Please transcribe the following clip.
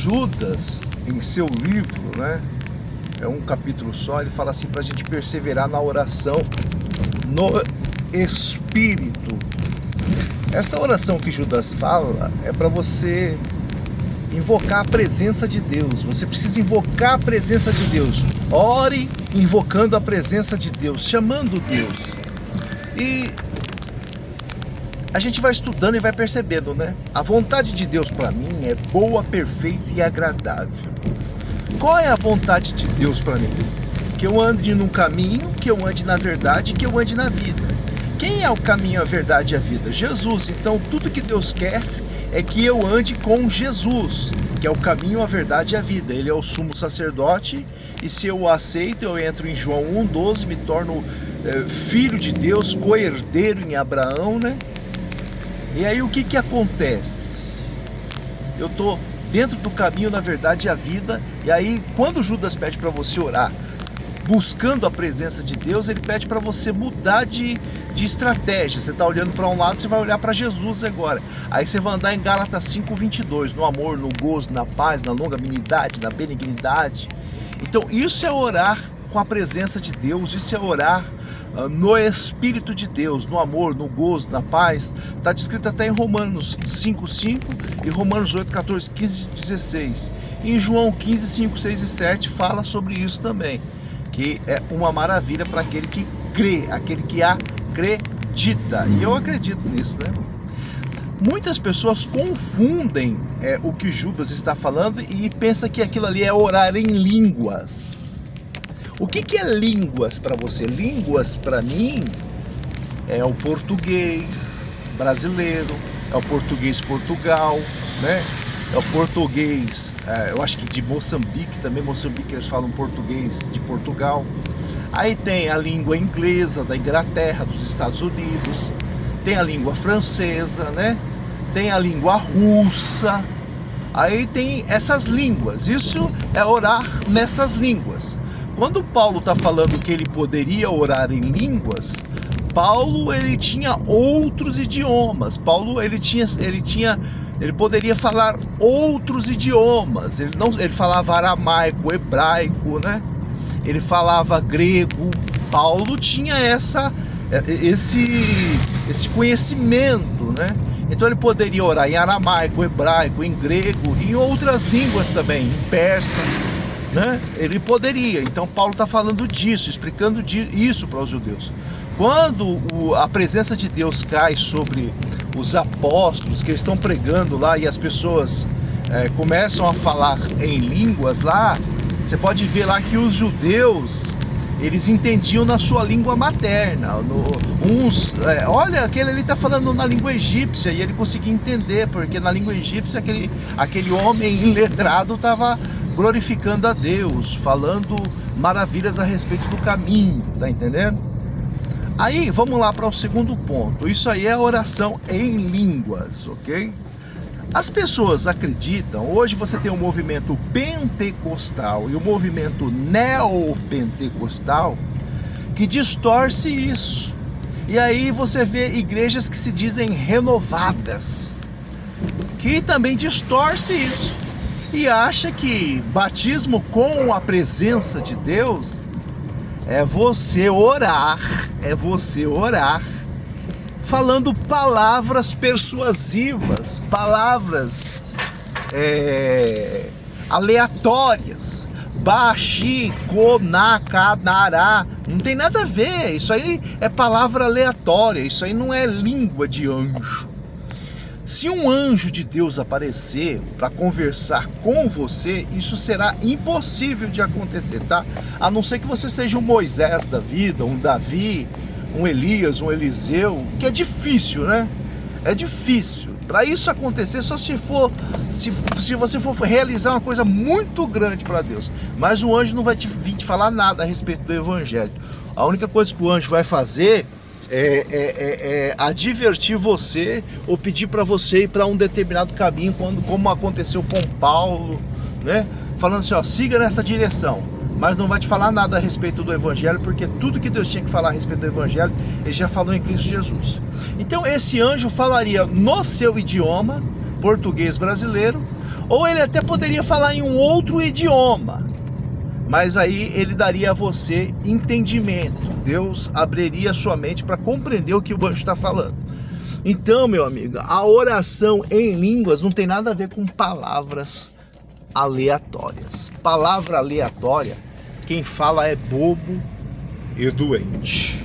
Judas, em seu livro, né, é um capítulo só, ele fala assim para a gente perseverar na oração no Espírito. Essa oração que Judas fala é para você invocar a presença de Deus. Você precisa invocar a presença de Deus. Ore invocando a presença de Deus, chamando Deus. E a gente vai estudando e vai percebendo, né? A vontade de Deus para mim é boa, perfeita e agradável. Qual é a vontade de Deus para mim? Que eu ande num caminho, que eu ande na verdade, que eu ande na vida. Quem é o caminho, a verdade e a vida? Jesus. Então tudo que Deus quer é que eu ande com Jesus, que é o caminho, a verdade e a vida. Ele é o sumo sacerdote, e se eu o aceito, eu entro em João 1,12, me torno filho de Deus, co-herdeiro em Abraão, né? E aí o que acontece? Eu estou dentro do caminho, na verdade e a vida. E aí quando Judas pede para você orar buscando a presença de Deus, ele pede para você mudar de estratégia. Você está olhando para um lado, você vai olhar para Jesus agora. Aí você vai andar em Gálatas 5,22, no amor, no gozo, na paz, na longanimidade, na benignidade. Então isso é orar com a presença de Deus, isso é orar no Espírito de Deus, no amor, no gozo, na paz. Está descrito até em Romanos 5,5 e Romanos 8, 14, 15, 16. E em João 15, 5, 6 e 7 fala sobre isso também, que é uma maravilha para aquele que crê, aquele que acredita. E eu acredito nisso, né? Muitas pessoas confundem o que Judas está falando e pensam que aquilo ali é orar em línguas. O que é línguas para você? Línguas para mim é o português brasileiro, é o português Portugal, né? É o português, eu acho que de Moçambique também, Moçambique eles falam português de Portugal. Aí tem a língua inglesa da Inglaterra, dos Estados Unidos, tem a língua francesa, né? Tem a língua russa. Aí tem essas línguas, isso é orar nessas línguas. Quando Paulo está falando que ele poderia orar em línguas, Paulo ele tinha outros idiomas. Paulo ele poderia falar outros idiomas. Ele falava aramaico, hebraico, né? Ele falava grego. Paulo tinha esse conhecimento, né? Então ele poderia orar em aramaico, hebraico, em grego, em outras línguas também, em persa, né? Ele poderia. Então Paulo está falando disso, explicando isso para os judeus. Quando a presença de Deus cai sobre os apóstolos que estão pregando lá e as pessoas começam a falar em línguas lá, você pode ver lá que os judeus eles entendiam na sua língua materna. Olha, aquele ali está falando na língua egípcia, e ele conseguia entender, porque na língua egípcia aquele homem iletrado estava glorificando a Deus, falando maravilhas a respeito do caminho, tá entendendo? Aí vamos lá para o segundo ponto. Isso aí é oração em línguas, ok? As pessoas acreditam, hoje você tem o movimento pentecostal e o movimento neopentecostal que distorce isso. E aí você vê igrejas que se dizem renovadas, que também distorce isso. E acha que batismo com a presença de Deus é você orar, falando palavras persuasivas, palavras aleatórias. Baixi, coná, canará, não tem nada a ver. Isso aí é palavra aleatória, isso aí não é língua de anjo. Se um anjo de Deus aparecer para conversar com você, isso será impossível de acontecer, tá? A não ser que você seja um Moisés da vida, um Davi, um Elias, um Eliseu, que é difícil, né? É difícil. Para isso acontecer, só se você for realizar uma coisa muito grande para Deus. Mas o anjo não vai vir te falar nada a respeito do evangelho. A única coisa que o anjo vai fazer é advertir você ou pedir para você ir para um determinado caminho, como aconteceu com Paulo, né? Falando assim, ó, siga nessa direção, mas não vai te falar nada a respeito do evangelho, porque tudo que Deus tinha que falar a respeito do evangelho, ele já falou em Cristo Jesus. Então esse anjo falaria no seu idioma, português brasileiro, Ou ele até poderia falar em um outro idioma, mas aí ele daria a você entendimento. Deus abriria a sua mente para compreender o que o anjo está falando. Então, meu amigo, a oração em línguas não tem nada a ver com palavras aleatórias. Palavra aleatória, quem fala é bobo e doente.